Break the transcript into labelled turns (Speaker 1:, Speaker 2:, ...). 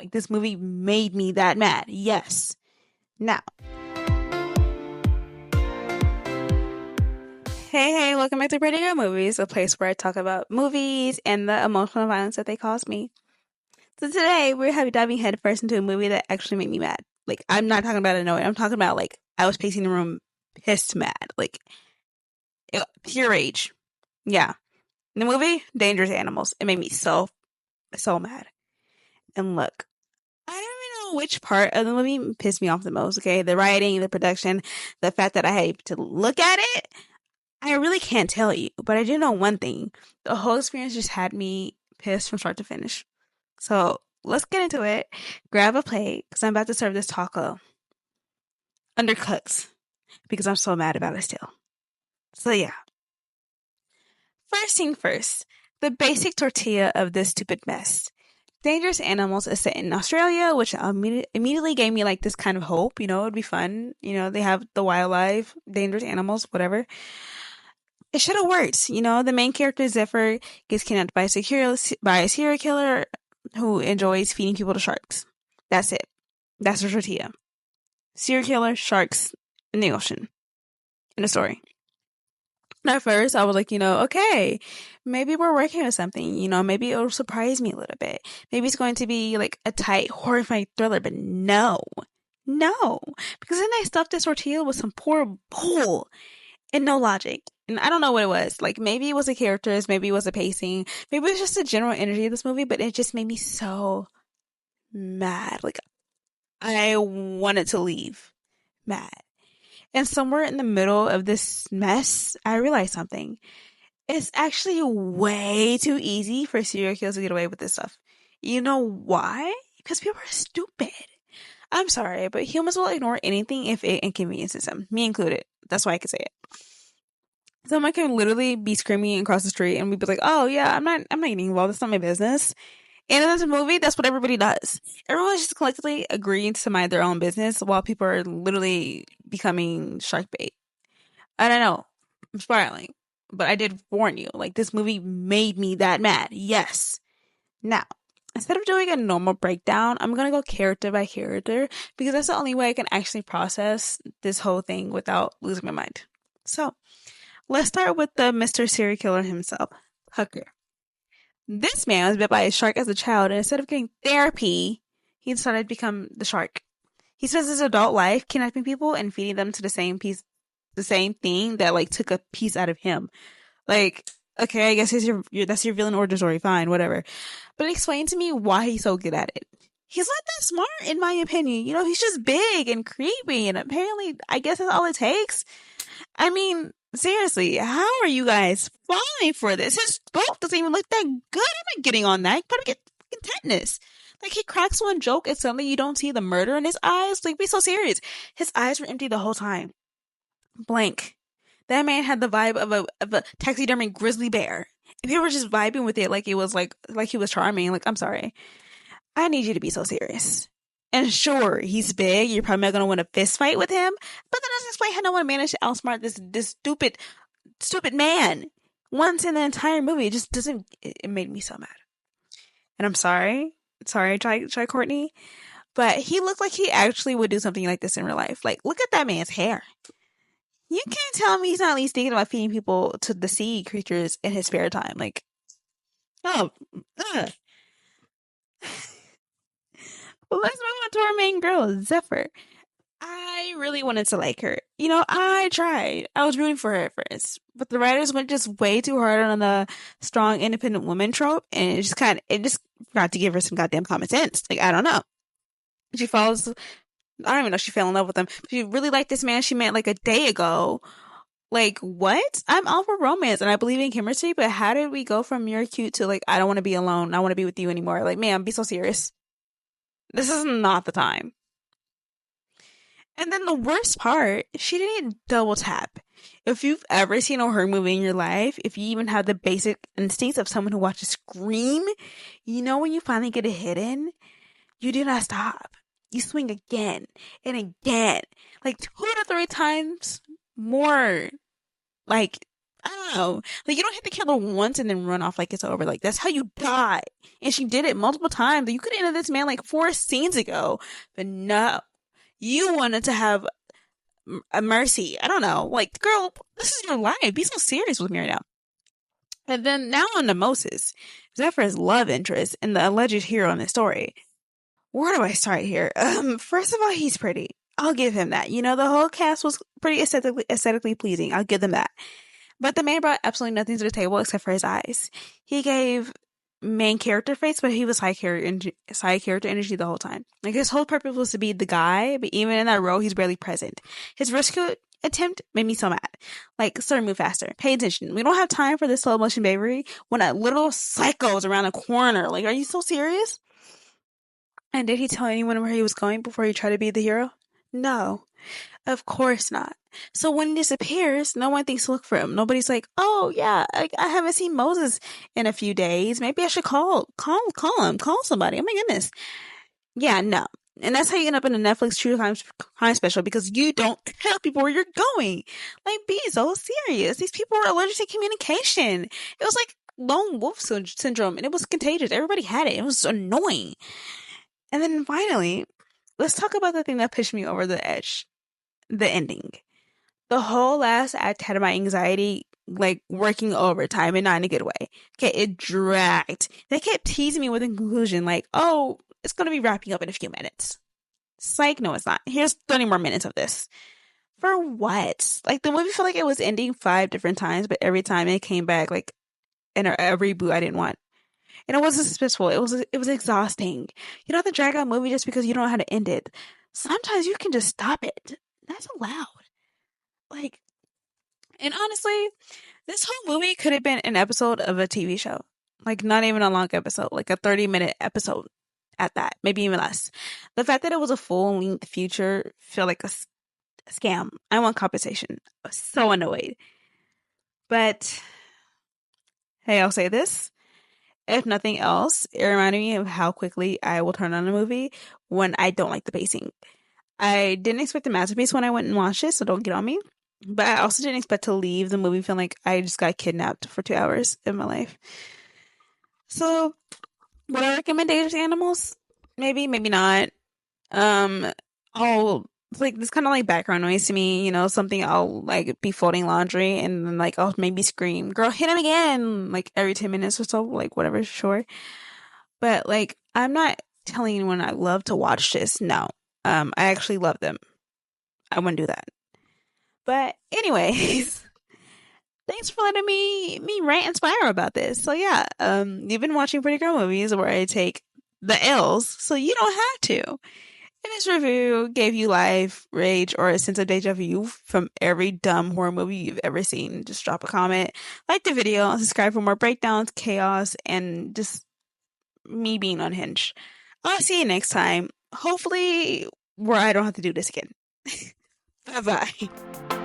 Speaker 1: Like, this movie made me that mad. Yes. Now, hey, welcome back to Pretty Good Movies, a place where I talk about movies and the emotional violence that they cause me. So today, we're diving headfirst into a movie that actually made me mad. Like, I'm not talking about annoyed. I'm talking about, like, I was pacing the room pissed mad. Like, pure rage. Yeah. The movie, Dangerous Animals. It made me so mad. And look, I don't even know which part of the movie pissed me off the most, okay? The writing, the production, the fact that I had to look at it. I really can't tell you, but I do know one thing. The whole experience just had me pissed from start to finish. So let's get into it. Grab a plate, because I'm about to serve this taco. Undercuts, because I'm so mad about it still. So yeah. First thing first, the basic tortilla of this stupid mess. Dangerous Animals is set in Australia, which immediately gave me like this kind of hope. You know, it'd be fun. You know, they have the wildlife, dangerous animals, whatever. It should have worked. You know, the main character, Zephyr, gets kidnapped by a serial killer who enjoys feeding people to sharks. That's it. That's her tortilla. Serial killer, sharks, in the ocean. In the story. And at first, I was like, okay, maybe we're working on something. Maybe it'll surprise me a little bit. Maybe it's going to be like a tight, horrifying thriller, but no. Because then they stuffed this tortilla with some poor bull and no logic. And I don't know what it was. Like, maybe it was the characters, maybe it was the pacing, maybe it was just the general energy of this movie, but it just made me so mad. Like, I wanted to leave mad. And somewhere in the middle of this mess, I realized something. It's actually way too easy for serial killers to get away with this stuff. You know why? Because people are stupid. I'm sorry, but humans will ignore anything if it inconveniences them. Me included. That's why I can say it. Someone can literally be screaming across the street and we'd be like, oh yeah, I'm not getting involved. That's not my business. And in this movie, that's what everybody does. Everyone's just collectively agreeing to mind their own business while people are literally becoming shark bait. I don't know. I'm spiraling. But I did warn you. Like, this movie made me that mad. Yes. Now, instead of doing a normal breakdown, I'm going to go character by character because that's the only way I can actually process this whole thing without losing my mind. So, let's start with the Mr. Serial Killer himself, Tucker. This man was bit by a shark as a child, and instead of getting therapy, he decided to become the shark. He spends his adult life kidnapping people and feeding them to the same thing that like took a piece out of him. Like, okay, I guess that's your villain origin story. Fine, whatever. But explain to me why he's so good at it. He's not that smart, in my opinion. He's just big and creepy, and apparently, I guess that's all it takes. I mean, seriously, how are you guys falling for this? His boat doesn't even look that good. I'm not getting on that. You probably get tetanus. Like, he cracks one joke and suddenly you don't see the murder in his eyes. Like, be so serious. His eyes were empty the whole time. Blank. That man had the vibe of a taxidermy grizzly bear. And people were just vibing with it like it was like he was charming. Like, I'm sorry. I need you to be so serious. And sure, he's big. You're probably not going to win a fist fight with him. But that doesn't explain how no one managed to outsmart this stupid man. Once in the entire movie, it just doesn't. It made me so mad. And I'm sorry. Sorry, Try Courtney. But he looked like he actually would do something like this in real life. Like, look at that man's hair. You can't tell me he's not at least thinking about feeding people to the sea creatures in his spare time. Like, oh, ugh. Well, let's move on to our main girl, Zephyr. I really wanted to like her. I tried. I was rooting for her at first. But the writers went just way too hard on the strong, independent woman trope. And it just got to give her some goddamn common sense. Like, I don't know. She falls, I don't even know if she fell in love with him. She really liked this man she met like a day ago. Like, what? I'm all for romance and I believe in chemistry, but how did we go from you're cute to like, I don't want to be alone. I want to be with you anymore. Like, ma'am, be so serious. This is not the time. And then the worst part, she didn't double tap. If you've ever seen a horror movie in your life, if you even have the basic instincts of someone who watches Scream, when you finally get a hit in, you do not stop. You swing again and again. Like 2 to 3 times more. Like, I don't know. Like, you don't hit the candle once and then run off like it's over. Like, that's how you die. And she did it multiple times. You could have ended this man like 4 scenes ago. But no. You wanted to have a mercy. I don't know. Like, girl, this is your life. Be so serious with me right now. And then now on to Moses. Zephyr's love interest and the alleged hero in the story. Where do I start here? First of all, he's pretty. I'll give him that. The whole cast was pretty aesthetically pleasing. I'll give them that. But the man brought absolutely nothing to the table except for his eyes. He gave main character face, but he was side character energy the whole time. Like, his whole purpose was to be the guy, but even in that role, he's barely present. His rescue attempt made me so mad. Like, sir, move faster. Pay attention. We don't have time for this slow motion baby when a little psycho is around the corner. Like, are you so serious? And did he tell anyone where he was going before he tried to be the hero? No. Of course not. So when he disappears, no one thinks to look for him. Nobody's like, oh yeah, I haven't seen Moses in a few days. Maybe I should call him, call somebody. Oh my goodness. Yeah, no. And that's how you end up in a Netflix true crime special, because you don't tell people where you're going. Like, be so serious. These people are allergic to communication. It was like lone wolf syndrome, and it was contagious. Everybody had it. It was annoying. And then finally, let's talk about the thing that pushed me over the edge. The ending. The whole last act had my anxiety like working overtime, and not in a good way. Okay, it dragged. They kept teasing me with a conclusion like, oh, it's going to be wrapping up in a few minutes. Psych, no, it's not. Here's 30 more minutes of this. For what? Like, the movie felt like it was ending 5 different times, but every time it came back like in a reboot I didn't want. And it wasn't suspenseful. It was exhausting. You don't have to drag out a movie just because you don't know how to end it. Sometimes you can just stop it. That's allowed. Like, and honestly, this whole movie could have been an episode of a TV show. Like, not even a long episode, like a 30-minute episode at that, maybe even less. The fact that it was a full-length feature felt like a scam. I want compensation. I was so annoyed. But, hey, I'll say this. If nothing else, it reminded me of how quickly I will turn on a movie when I don't like the pacing. I didn't expect a masterpiece when I went and watched it, so don't get on me. But I also didn't expect to leave the movie feeling like I just got kidnapped for 2 hours in my life. So, would I recommend Dangerous Animals? Maybe, maybe not. I'll like this kind of like background noise to me, something I'll like be folding laundry and then like I'll maybe scream, "Girl, hit him again!" like every 10 minutes or so, like whatever, sure. But like, I'm not telling anyone I love to watch this. No, I actually love them. I wouldn't do that. But anyways, thanks for letting me rant and spiral about this. So yeah, you've been watching Pretty Girl Movies where I take the L's, so you don't have to. And this review gave you life, rage, or a sense of deja vu from every dumb horror movie you've ever seen. Just drop a comment, like the video, and subscribe for more breakdowns, chaos, and just me being unhinged. I'll see you next time. Hopefully, where I don't have to do this again. Bye bye.